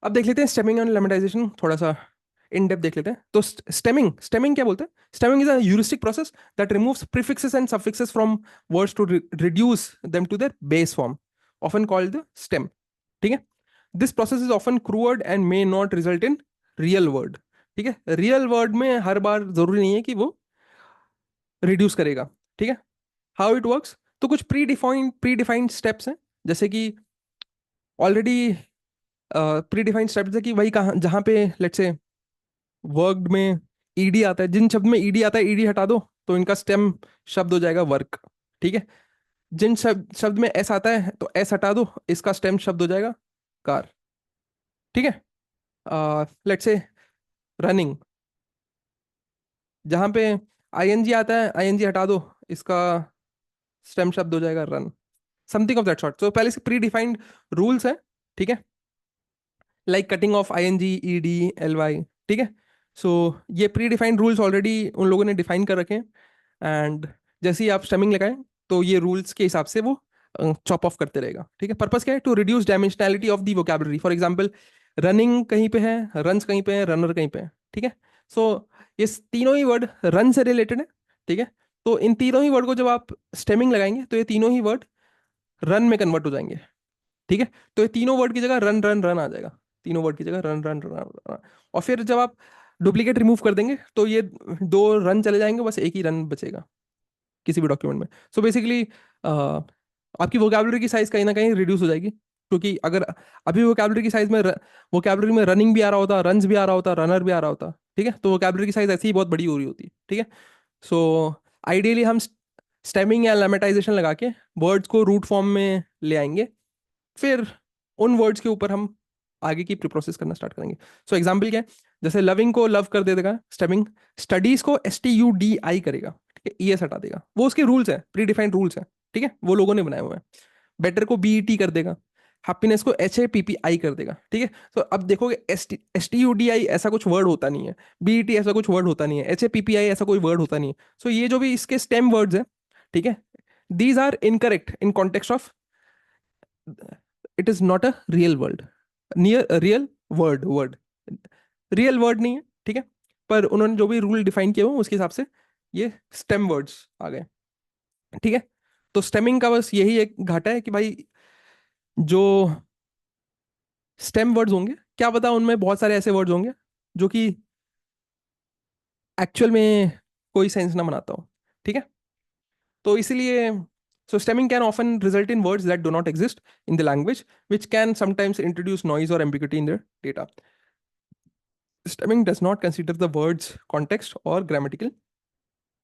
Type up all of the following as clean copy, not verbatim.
अब देख लेते हैं स्टेमिंग एंड लेमेटाइजेशन, थोड़ा सा इन डेप्थ देख लेते हैं। तो स्टेमिंग स्टेमिंग क्या बोलते हैं? Stemming is a heuristic process that removes prefixes and suffixes from words to reduce them to their base form, often called the stem. ठीक है, this process is often crude and may not result in real word. ठीक है, real word में हर बार जरूरी नहीं है कि वो रिड्यूस करेगा। ठीक है, हाउ इट वर्क्स, तो कुछ प्री डिफाइंड स्टेप्स हैं, जैसे कि ऑलरेडी प्री डिफाइंड स्टेप्स है कि वही कहाँ जहाँ पे लेट्स से वर्ड में ईडी आता है, जिन शब्द में ईडी आता है ईडी हटा दो तो इनका स्टेम शब्द हो जाएगा वर्क। ठीक है, जिन शब्द में एस आता है तो एस हटा दो, इसका स्टेम शब्द हो जाएगा कार। ठीक है, लेट्स से रनिंग, जहाँ पे आईएनजी आता है आईएनजी हटा दो, इसका स्टेम शब्द हो जाएगा run, something of that sort. तो पहले से प्री डिफाइंड रूल्स है। ठीक है, like cutting off ING ED LY. ठीक है, सो ये प्री डिफाइंड रूल्स ऑलरेडी उन लोगों ने डिफाइन कर रखे हैं, एंड जैसे ही आप स्टेमिंग लगाएं तो ये रूल्स के हिसाब से वो चॉप ऑफ करते रहेगा। ठीक है, पर्पस क्या है? To reduce dimensionality of the vocabulary. For example, running कहीं पे है, रन्स कहीं पे है, रनर कहीं पे है। ठीक है, सो ये तीनों ही वर्ड रन से रिलेटेड है। ठीक है, तो इन तीनों ही वर्ड को जब आप स्टेमिंग लगाएंगे तो ये तीनों ही वर्ड रन में कन्वर्ट हो जाएंगे। ठीक है, तो ये तीनों वर्ड की जगह रन रन रन आ जाएगा, तीनों वर्ड की जगह रन रन रन रन। और फिर जब आप डुप्लीकेट रिमूव कर देंगे तो ये दो रन चले जाएंगे, बस एक ही रन बचेगा किसी भी डॉक्यूमेंट में। सो बेसिकली आपकी वोकैबुलरी की साइज कहीं ना कहीं रिड्यूस हो जाएगी, क्योंकि अगर अभी वोकैबुलरी की साइज में वोकैबुलरी में रनिंग भी आ रहा होता, रन्स भी आ रहा होता, रनर भी आ रहा होता। ठीक है, तो वोकैबुलरी की साइज ऐसी ही बहुत बड़ी हो रही होती। ठीक है, सो आइडियली हम स्टेमिंग या लेमेटाइजेशन लगा के वर्ड्स को रूट फॉर्म में ले आएंगे, फिर उन वर्ड्स के ऊपर हम आगे की प्री प्रोसेस करना स्टार्ट करेंगे। सो एग्जाम्पल क्या है? जैसे लविंग को लव कर दे देगा स्टेमिंग, स्टडीज को STUDI करेगा। ठीक है, ES हटा देगा, वो उसके रूल्स है, प्री डिफाइंड रूल्स है। ठीक है, वो लोगों ने बनाए हुए हैं। बेटर को BET कर देगा, हैप्पीनेस को HAPPI कर देगा। ठीक है, तो अब देखोगे STUDI ऐसा कुछ वर्ड होता नहीं है, BET ऐसा कुछ वर्ड होता नहीं है, HAPPI ऐसा कोई वर्ड होता नहीं है। सो ये जो भी इसके स्टेम वर्ड्स है, ठीक है, these are incorrect in context of, it is not a real world, near real word real word नहीं है। ठीक है, पर उन्होंने जो भी रूल डिफाइन किए हुए उसके हिसाब से ये स्टेम वर्ड्स आ गए। ठीक है, तो स्टेमिंग का बस यही एक घाटा है कि भाई जो स्टेम वर्ड्स होंगे, क्या पता उनमें बहुत सारे ऐसे वर्ड्स होंगे जो कि एक्चुअल में कोई सेंस ना बनाता हो। ठीक है, तो इसलिए so stemming can often result in words that do not exist in the language, which can sometimes introduce noise or ambiguity in their data. Stemming does not consider the word's context or grammatical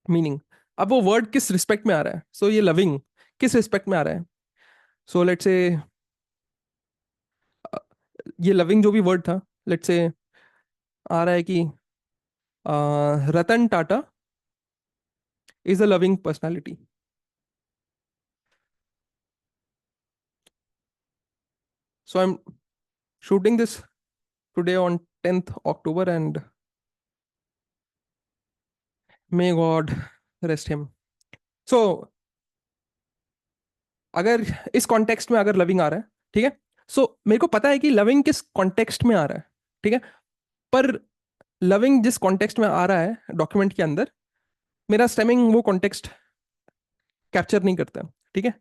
meaning. अब वो word किस respect में आ रहा है? सो ये loving किस respect में आ रहा है? सो लेट्स से ये लविंग जो भी वर्ड था, लेट्स से आ रहा है कि Ratan Tata is a loving personality. So I am shooting this today on 10th October, and may God rest him. So अगर इस कॉन्टेक्स्ट में अगर लविंग आ रहा है, ठीक है, सो मेरे को पता है कि लविंग किस कॉन्टेक्स्ट में आ रहा है। ठीक है, पर लविंग जिस कॉन्टेक्स्ट में आ रहा है डॉक्यूमेंट के अंदर, मेरा स्टेमिंग वो कॉन्टेक्स्ट कैप्चर नहीं करता है। ठीक है,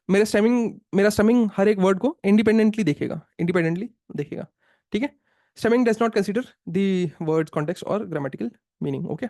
मेरा स्टेमिंग हर एक वर्ड को इंडिपेंडेंटली देखेगा। ठीक है, stemming does not consider the words context और ग्रामेटिकल मीनिंग। ओके,